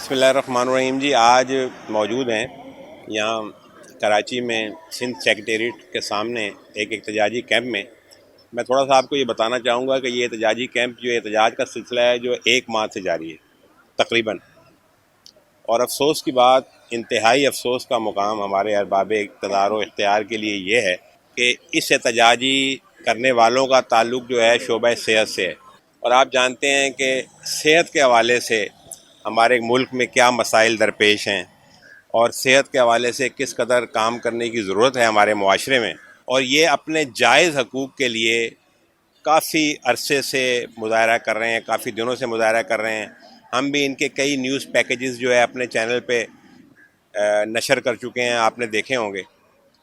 بسم اللہ الرحمن الرحیم جی، آج موجود ہیں یہاں کراچی میں سندھ سیکریٹریٹ کے سامنے ایک احتجاجی کیمپ میں۔ میں تھوڑا سا آپ کو یہ بتانا چاہوں گا کہ یہ احتجاجی کیمپ جو احتجاج کا سلسلہ ہے جو 1 ماہ سے جاری ہے تقریباً، اور افسوس کی بات، انتہائی افسوس کا مقام ہمارے ارباب اقتدار و اختیار کے لیے یہ ہے کہ اس احتجاجی کرنے والوں کا تعلق جو ہے شعبہ صحت سے ہے، اور آپ جانتے ہیں کہ صحت کے حوالے سے ہمارے ملک میں کیا مسائل درپیش ہیں اور صحت کے حوالے سے کس قدر کام کرنے کی ضرورت ہے ہمارے معاشرے میں، اور یہ اپنے جائز حقوق کے لیے کافی عرصے سے مظاہرہ کر رہے ہیں، کافی دنوں سے مظاہرہ کر رہے ہیں۔ ہم بھی ان کے کئی نیوز پیکیجز جو ہے اپنے چینل پہ نشر کر چکے ہیں، آپ نے دیکھے ہوں گے،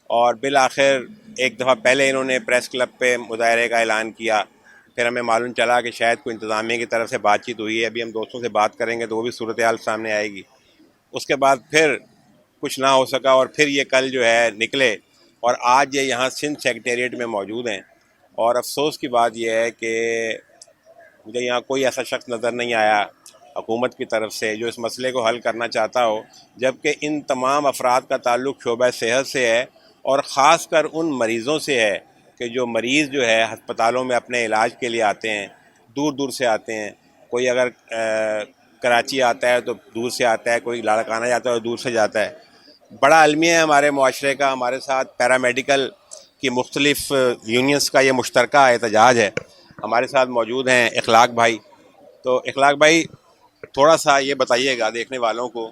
اور بالآخر ایک دفعہ پہلے انہوں نے پریس کلب پہ مظاہرے کا اعلان کیا، پھر ہمیں معلوم چلا کہ شاید کوئی انتظامیہ کی طرف سے بات چیت ہوئی ہے، ابھی ہم دوستوں سے بات کریں گے تو وہ بھی صورتحال سامنے آئے گی۔ اس کے بعد پھر کچھ نہ ہو سکا، اور پھر یہ کل جو ہے نکلے، اور آج یہ یہاں سندھ سیکریٹریٹ میں موجود ہیں، اور افسوس کی بات یہ ہے کہ مجھے یہاں کوئی ایسا شخص نظر نہیں آیا حکومت کی طرف سے جو اس مسئلے کو حل کرنا چاہتا ہو، جبکہ ان تمام افراد کا تعلق شعبہ صحت سے ہے، اور خاص کر ان مریضوں سے ہے کہ جو مریض جو ہے ہسپتالوں میں اپنے علاج کے لیے آتے ہیں، دور دور سے آتے ہیں۔ کوئی اگر کراچی آتا ہے تو دور سے آتا ہے، کوئی لاڑکانہ جاتا ہے تو دور سے جاتا ہے۔ بڑا المیہ ہے ہمارے معاشرے کا۔ ہمارے ساتھ پیرامیڈیکل کی مختلف یونینز کا یہ مشترکہ احتجاج ہے۔ ہمارے ساتھ موجود ہیں اخلاق بھائی۔ تو اخلاق بھائی، تھوڑا سا یہ بتائیے گا دیکھنے والوں کو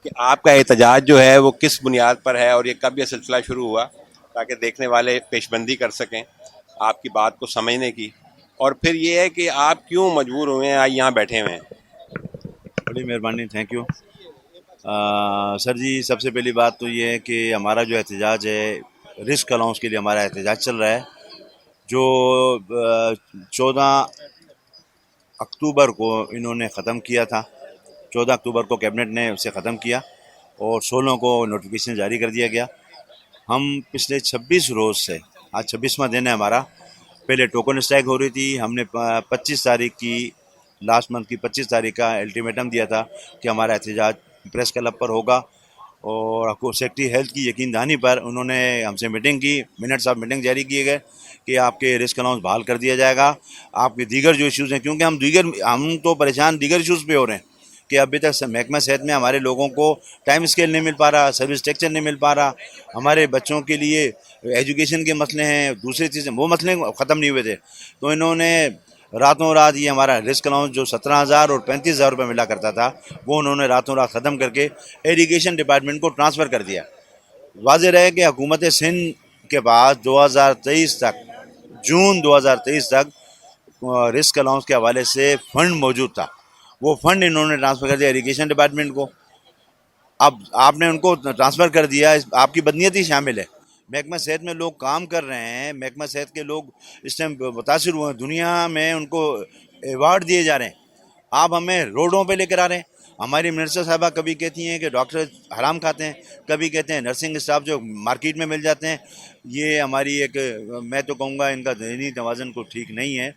کہ آپ کا احتجاج جو ہے وہ کس بنیاد پر ہے، اور یہ کب یہ سلسلہ شروع ہوا، تاکہ دیکھنے والے پیش بندی کر سکیں آپ کی بات کو سمجھنے کی، اور پھر یہ ہے کہ آپ کیوں مجبور ہوئے ہیں آج یہاں بیٹھے ہوئے ہیں۔ بڑی مہربانی، تھینک یو سر جی۔ سب سے پہلی بات تو یہ ہے کہ ہمارا جو احتجاج ہے، رسک الاؤنس کے لیے ہمارا احتجاج چل رہا ہے، جو 14 اکتوبر کو انہوں نے ختم کیا تھا۔ 14 اکتوبر کو کیبنٹ نے اسے ختم کیا، اور 16 کو نوٹیفیکیشن جاری کر دیا گیا۔ ہم پچھلے 26 روز سے، آج 26واں دن ہے ہمارا، پہلے ٹوکن اسٹرائک ہو رہی تھی۔ ہم نے 25 تاریخ کی، لاسٹ منتھ کی 25 تاریخ کا الٹیمیٹم دیا تھا کہ ہمارا احتجاج پریس کلب پر ہوگا، اور سیکٹری ہیلتھ کی یقین دہانی پر انہوں نے ہم سے میٹنگ کی، منٹس آف میٹنگ جاری کیے گئے کہ آپ کے رسک الاؤنس بحال کر دیا جائے گا۔ آپ کے دیگر جو ایشوز ہیں، کیونکہ ہم تو پریشان دیگر ایشوز پہ ہو رہے ہیں کہ ابھی تک محکمہ صحت میں ہمارے لوگوں کو ٹائم اسکیل نہیں مل پا رہا، سروس اسٹرکچر نہیں مل پا رہا، ہمارے بچوں کے لیے ایجوکیشن کے مسئلے ہیں، دوسری چیزیں، وہ مسئلے ختم نہیں ہوئے تھے۔ تو انہوں نے راتوں رات یہ ہمارا رسک الاؤنس جو 17,000 اور 35,000 روپے ملا کرتا تھا، وہ انہوں نے راتوں رات ختم کر کے ایریگیشن ڈپارٹمنٹ کو ٹرانسفر کر دیا۔ واضح رہے کہ حکومت سندھ کے پاس 2023 تک، جون 2023 تک رسک الاؤنس کے حوالے سے فنڈ موجود تھا، وہ فنڈ انہوں نے ٹرانسفر کر دیا ایریگیشن ڈپارٹمنٹ کو۔ اب آپ نے ان کو ٹرانسفر کر دیا، آپ کی بدنیتی شامل ہے۔ محکمہ صحت میں لوگ کام کر رہے ہیں، محکمہ صحت کے لوگ اس ٹائم متاثر ہوئے ہیں، دنیا میں ان کو ایوارڈ دیے جا رہے ہیں، آپ ہمیں روڈوں پہ لے کر آ رہے ہیں۔ ہماری منسٹر صاحبہ کبھی کہتی ہیں کہ ڈاکٹر حرام کھاتے ہیں، کبھی کہتے ہیں نرسنگ اسٹاف جو مارکیٹ میں مل جاتے ہیں۔ یہ ہماری ایک، میں تو کہوں گا ان کا ذہنی توازن کو ٹھیک نہیں ہے۔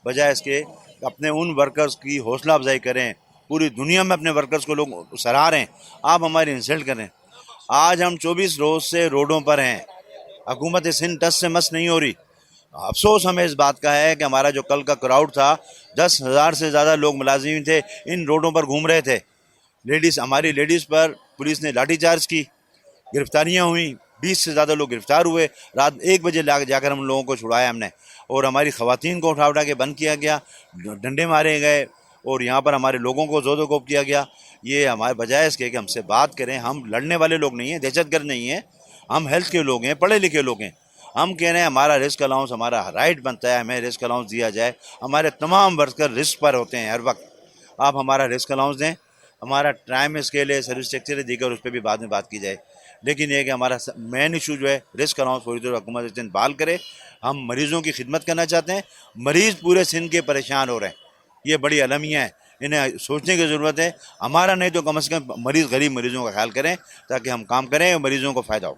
بجائے اس کے اپنے ان ورکرز کی حوصلہ افزائی کریں، پوری دنیا میں اپنے ورکرز کو لوگ سراہ رہے ہیں، آپ ہماری انسلٹ کریں۔ آج ہم 24 روز سے روڈوں پر ہیں، حکومت سندھ ٹس سے مس نہیں ہو رہی۔ افسوس ہمیں اس بات کا ہے کہ ہمارا جو کل کا کراؤڈ تھا، 10,000 سے زیادہ لوگ ملازمین تھے، ان روڈوں پر گھوم رہے تھے۔ ہماری لیڈیز پر پولیس نے لاٹھی چارج کی، گرفتاریاں ہوئیں، 20 سے زیادہ لوگ گرفتار ہوئے۔ رات 1 بجے جا کر ہم لوگوں کو چھڑایا ہم نے، اور ہماری خواتین کو اٹھا کے بند کیا گیا، ڈنڈے مارے گئے، اور یہاں پر ہمارے لوگوں کو زود و کوب کیا گیا۔ یہ ہمارے بجائے اس کے کہ ہم سے بات کریں، ہم لڑنے والے لوگ نہیں ہیں، دہشت گرد نہیں ہیں، ہم ہیلتھ کے لوگ ہیں، پڑھے لکھے لوگ ہیں۔ ہم کہہ رہے ہیں ہمارا رسک الاؤنس ہمارا رائٹ بنتا ہے، ہمیں رسک الاؤنس دیا جائے۔ ہمارے تمام ورکر رسک پر ہوتے ہیں ہر وقت، آپ ہمارا رسک الاؤنس دیں۔ ہمارا ٹائم اسکیل ہے، سروس اسٹرکچر ہے، دیگر اس پہ بھی بعد میں بات کی جائے، لیکن یہ کہ ہمارا مین ایشو جو ہے رسک الاؤنس فوری طور حکومت سندھ بحال کرے۔ ہم مریضوں کی خدمت کرنا چاہتے ہیں، مریض پورے سندھ کے پریشان ہو رہے ہیں، یہ بڑی المیہ ہے، انہیں سوچنے کی ضرورت ہے۔ ہمارا نہیں تو کم از کم غریب مریضوں کا خیال کریں، تاکہ ہم کام کریں اور مریضوں کو فائدہ ہو۔